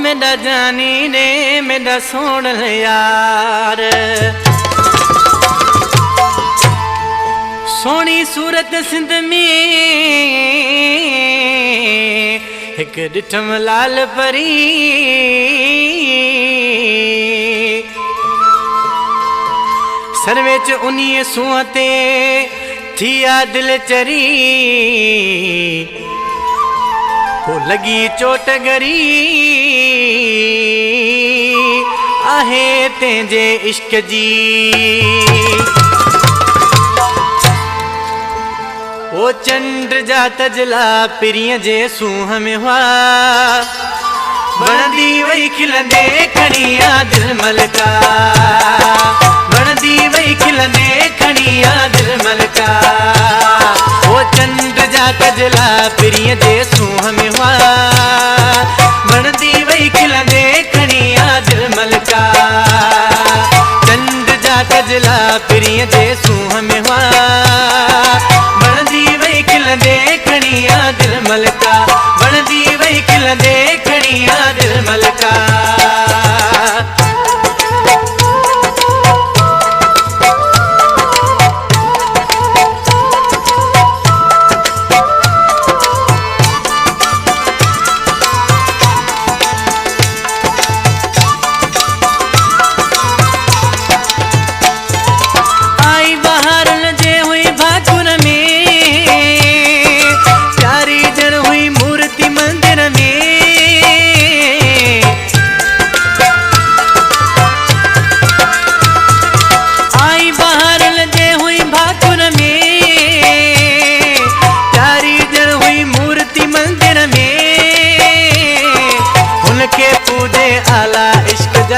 मेरा जानी ने मेरा सोण यार, सोनी सूरत सिंध में एक डिठम लाल परी, सर्वेच उन्हीं सुहते थिया दिल चरी, हो लगी चोट गरी आहे तेंजे इश्क जी। ओ चंड जा तजला पिरिय जे सूह में हुआ, बणदी वही खिलंदे खणिया दिल मलका, बणदी वही खिलंदे खणिया दिल मलका। ओ चंड जा तजला पिरिय जे सूह में हुआ, बणदी वही खिलंदे खणिया दिल मलका। चंड जा तजला पिरिय जे सूह में हुआ, बणदी वही खिलंदे खणिया दिल मलका, बणदी वही खिलंदे खणिया दिल मलका।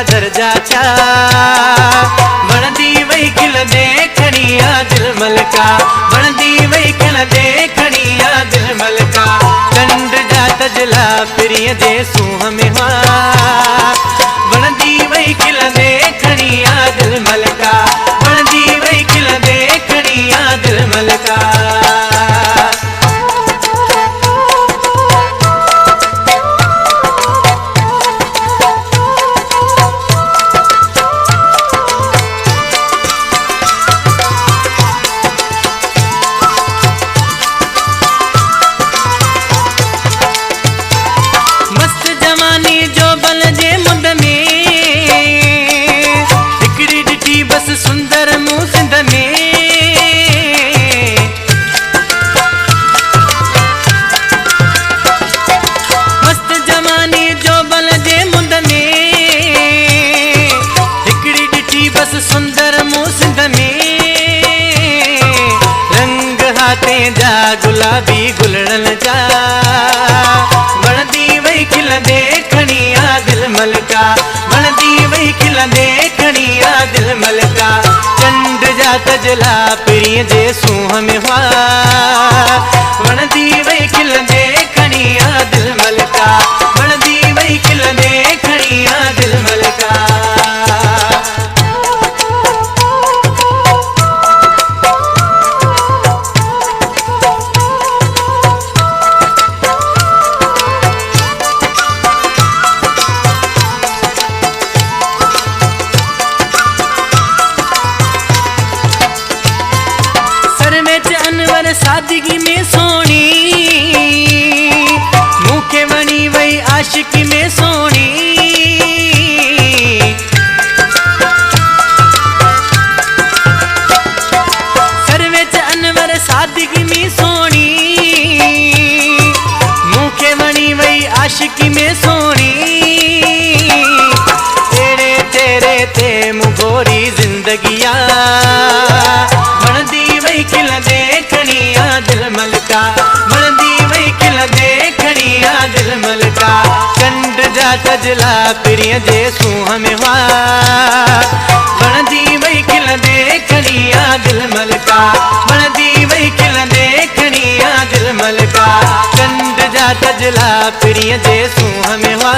दर्जा चा बणदी वही खिलंदे खणिया दिल मलका, बणदी वही खिलंदे खणिया दिल मलका। चंड जा तजला पिरिय जे सूह में हुआ, बणदी वही खिलंदे खणिया दिल मलका, बणदी वही खिलंदे खणिया दिल मलका। सुंदर मुँह सिंध में मस्त जमानी जो बल जे मुंद में, हिकड़ी डिठी बस सुंदर मुँह सिंध में। रंग हाथे जा गुलाबी गुलड़न जा, बणदी वही खिलंदे खणिया दिल मलका, बणदी वही खिलंदे खणिया दिल मलका। चंड जा तजला पिरिय जे सूह में हुआ, बणदी वही खिलंदे खणिया दिल मलका, बणदी वही खिलंदे खणिया दिल मलका। अनवर सादगी में सोनी, मुखे बनी वही आशिकी में सोनी। सर्वेच अनवर सादगी में सोनी, मुखे बनी वही आशिकी में सोनी। तेरे तेरे ते मुगोरी जिंदगिया, बणदी वही खिलंदे खणिया दिल मलका, बणदी वही खिलंदे खणिया दिल मलका। चंड जा तजला पिरिय जे सूह में हुआ, बणदी वही खिलंदे खणिया दिल मलका, बणदी वही खिलंदे खणिया दिल मलका। चंड जा तजला पिरिय जे सूह में हुआ,